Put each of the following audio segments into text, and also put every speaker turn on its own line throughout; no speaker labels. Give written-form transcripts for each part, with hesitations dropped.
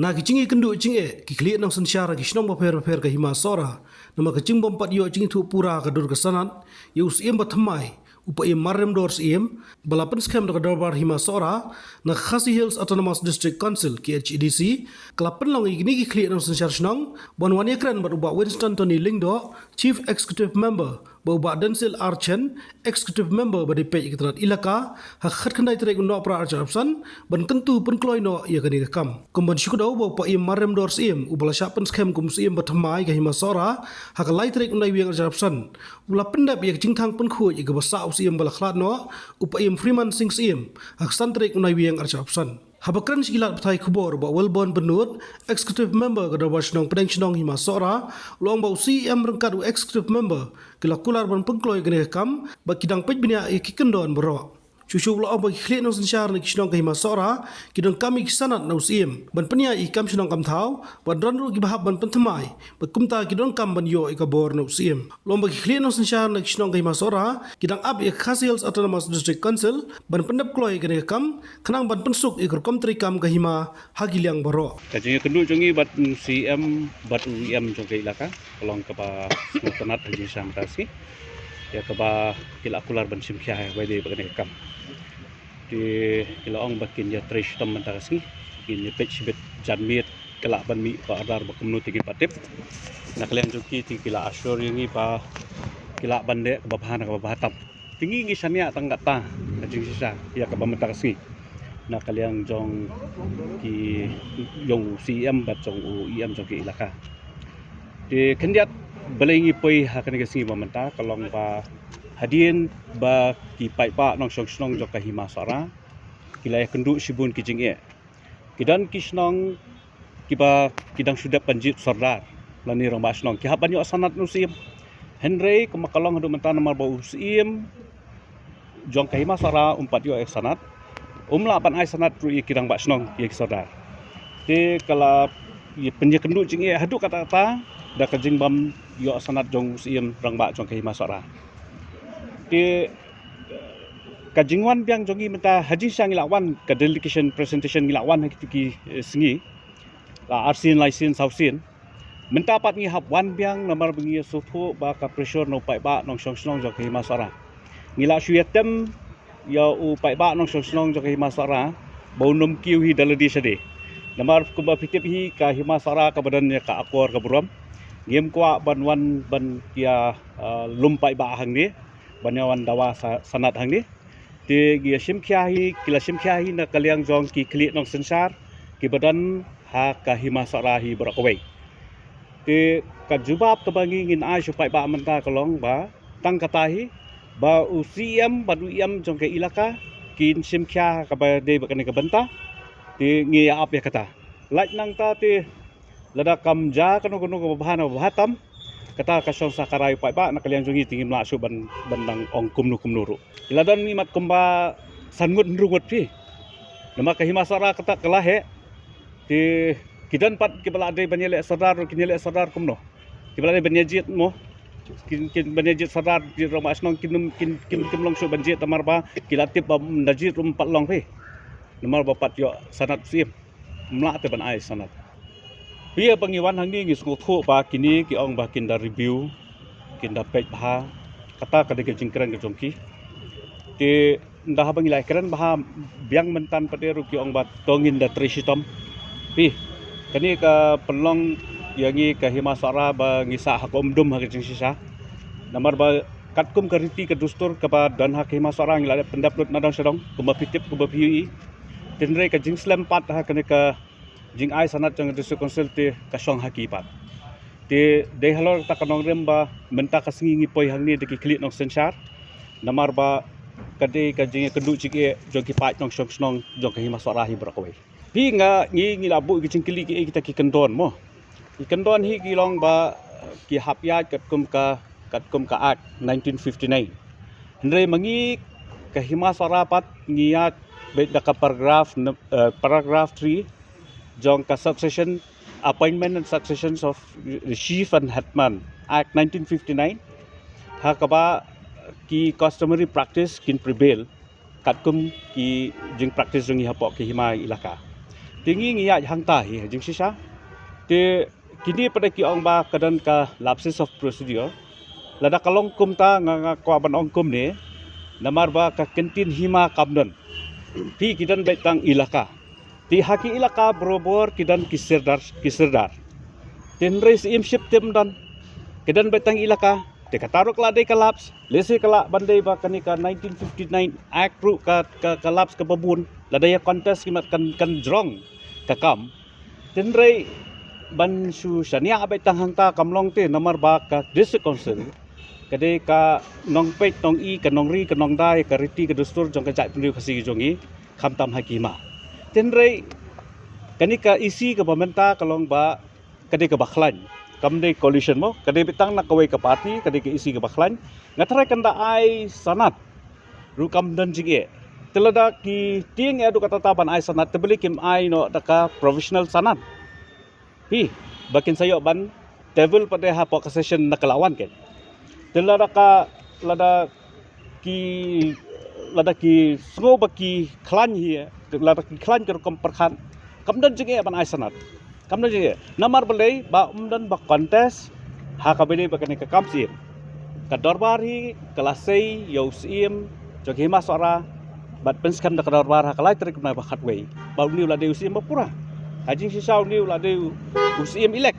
Na kicing ikan du cing kikliat nang sensyara kisnong baper ke hima sora nama kicing bompat yo cing tu pura ke dur kesanat yo siem batmai upa im marem dor siem balapan skem dor darbar hima sora na Khasi Hills Autonomous District Council KHDC kelapan long igni kikliat nang sensyara snong bon wania kran uba Winston Tony Lingdo Chief Executive Member Bauba Densil Archen, Executive Member badi pej keterat ilaka, hak kendai terik untuk pra arjapsan, ban kentu pun kloi no ia kani kam. Kumban syukudau bau pa im marem dor sim, ubala syapen skem kum sim batmai ke himasora, hak lai terik untuk wiang arjapsan. Ula pendap ia jingtang pun khu ia basa sim bala khlat no, upa im Freeman sing sim, hak san terik untuk wiang arjapsan. Habakran sikilat petai kubor ba Welborn Benut, Executive Member ke dabar senong pedeng senong himasora, luang bau CM rengkat Executive Member, kila kular ban pengkloi kene kam, ba kidang pej binia ikikendon berok. Cucu luang bagi klik nong sensyar ni kisnong ke himasora, kidang kami kisanat nau CM, ban penia ikam senong kam tau, ban ranru kibahap ban pentemai, ba kumta kidang kam ban yo ikabor nau CM. Luang bagi klik nong sensyar ni kisnong ke himasora, kidang ab Khasi Hills Autonomous District Council, ban pendap kloi kene kam, kenang ban pensuk ikor komtri kam ke hima hagiliang berok.
Kajinya kenduk jongi bat CM bat UIM jongi ilaka kolong keba tenat haji samtasi ya keba kila kular ban simkia wede bagane kam di kila ong bakin ya trish tam mentasi kin pech bit janmit kala ban mi pa adar bakumnu tigi patip nak liang jongi ti kila asyur yangi pa kila bande kebabahan kebabahatam tinggi ngisania tanggata haji sisa ya keba mentasi na kaliang jong ki yong CM bat jong UIM jong ki ilaka di kendiat belengi poi hakan ke singi mamenta kalong ba hadien ba ki pai pa nong song snong jong ka himasara kilai kendu sibun ki jing e kidan kisnong kiba kidang sudah panjit sardar lani rong ba snong ki haban yo sanat nu CM Henry kemakalong hadu menta nomor ba CM jong ka himasara umpat yo sanat umla pan ai sanat ru kidang ba snong ye saudar de kala ye penye kendu jing e hadu kata-kata da kajing bam yo sanat jong sim rang ba jong kai masara de kajingwan biang jongi menta haji sang ilawan ka delegation presentation ilawan ki singi la arsin license hausin menta pat ngi hap wan biang nomor bengi suthu ba ka pressure no pai ba nong song snong jong kai masara ngila shuyetem ya upai ba nong song jong himasara baunum kiu hi daladi sade namar kumba fikip hi ka himasara ka badan ya ka akor ka buram ngem kwa banwan ban kia lumpai ba hang ni banyawan dawa sanat hang ni ti gi simkhia hi kila simkhia hi na kaliang jong ki kli nong sensar ki badan ha ka himasara hi brakawai ti ka jubab ka bangi ngin ai supai ba menta kolong ba tang kata hi ba UCM badu iam jong ke ilaka kin simkhia ka ba de bakane ka banta ti ngi ap ya kata lait nang ta ti lada kamja kanu ka bahana bahatam kata ka song sakarai pai ba nakaliang jongi tingin la su ban bandang ong kumnu ru iladan ni mat kumba sangut rungut pi nama ka himasara kata kelahe ti kidan pat kibala de banyele sadar kinele sadar kumno kibala de banyejit mo kin banjit sadar di rumah asnong kin long su banjit tamar ba kilatip ba najit rum pat long pe nomor ba pat yo sanat sim mla te ban ai sanat pia pangiwan hang ni ngi sku thu ba kini ki ong ba kin da review kin da pej ba kata ka de jingkran ke jongki ti nda ha bangilai kran ba biang mentan paderu ki ong ba tongin da trishitom pi kani ka pelong yangi ka himasara ba ngisa hakomdum ha kecing sisa namar ba katkum kariti ke dustur ka ba dan hak himasara ngila pendaplut nadang sedong kuma pitip kuma piui tenre ka jing slam pat ha kane ka jing ai sanat jang district council te ka song hakipat te de halor ta kanong rem ba menta ka singi ngi poi hang ni de ki klik nong sensar namar ba kade ka jing kendu chike jong ki pat nong song snong jong ka himasara hi brakawai pi nga ngi labu ki cingkili ki kita ki kendon mo ikan don hi kilong ba ki hapya katkum ka act 1959 Henry mangi ka himasara pat ngiyat bet ka paragraph 3 jong ka succession appointment and successions of the chief and hetman act 1959 ha ka ba ki customary practice kin prevail katkum ki jing practice jong hapok ki hima ilaka tinggi ngiya hang tahi jing sisa te kini pada ki ong ba kadan ka lapses of procedure lada kalong kum ta nga kwa ban ong kum ne namar ba ka kentin hima kamdan pi kidan betang ilaka ti haki ilaka berobor kidan kiserdar tin res im ship tim dan kidan betang ilaka te kataruk la de kalaps lese kala bandai ba kanika 1959 act ru ka kalaps ka babun lada ya contest kimat kan jrong kakam tinrei ban su sania abai tang hangta kamlong te namar ba ka district council kade ka nong pet nong i ka nong ri ka nong dai ka riti ka dustur jong ka jai pendiu khasi jongi khamtam hakima tinrei kanika isi ka pamenta kalong ba kade ka bakhlan kamde coalition mo kade bitang na kawai ka party kade ka isi ka bakhlan ngatrai kanda ai sanat rukam dan jige telada ki ting edu kata taban ai sanat tebeli kim ai no daka professional sanat pi bakin sayo ban table pada ha po session nakalawan ke telada ka lada ki sngo baki klan hi lada ki klan ke kom perkhan kamdan jige ban ai sanat kamdan jige namar belai ba umdan ba contest ha kabele bakan ka kamsim ka dorbar hi kelasai yausim joghima sora bat penskam da kadar bar hakalai tarik na bakat wei bau niu la de usim pura hajing sisau niu la de usim ilek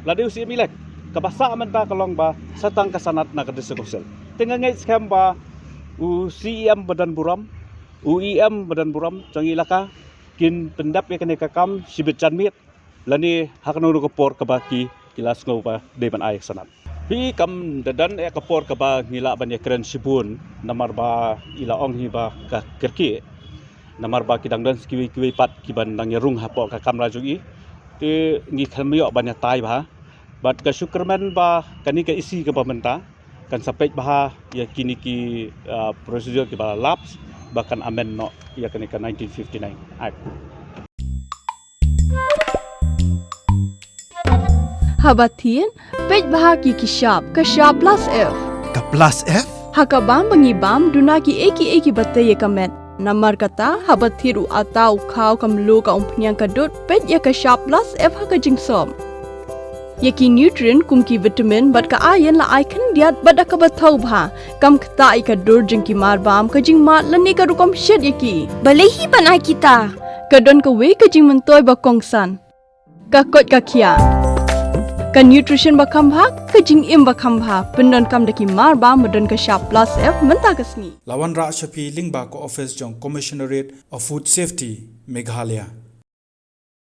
la de usim ilek kabasa amanta kalong ba satang kasanat na kadis konsel tengah ngai skam ba usim badan buram uim badan buram jang ilaka kin pendap ya kene kakam sibet janmit lani hakno ko por kabaki kilas ngau ba deban ai sanat pi kam dadan kapor ka ba ngila ban ekran sibun namar ba ila ong hi ba ka kerki namar ba kidang dan kiwi pat kiban nang rung hapo ka kam rajugi te ngi khamyo ban ya tai ba bat ka syukurman ba kani ka isi ka pamenta kan sampai bah ya kini ki prosedur ki ba laps bahkan amen no ya kani ka 1959 act
Habatin, pej bahagi kishap plus F.
Ka plus F?
Hakabam bangibam dunaki eki batay kamet. Namar kata habathiru atau kau kamlu ka umpnyang kadut pej ya kishap plus F haka jingsom. Yaki nutrient kumki vitamin bat ka ayan la icon diat bat ka bathau bha kam kta ka dur jingki marbam ka jingma lani ka rukom shed yaki.
Balehi banai kita.
Kadon ka we ka jing mentoy ba kongsan. Ka kot ka kia. Ka nutrition bakam bha ka jing im bakam bha pendon kam daki mar ba modon ka sharp plus F menta kasni
Lawan Ra Shafi Lingba ko office jong Commissionerate of Food Safety Meghalaya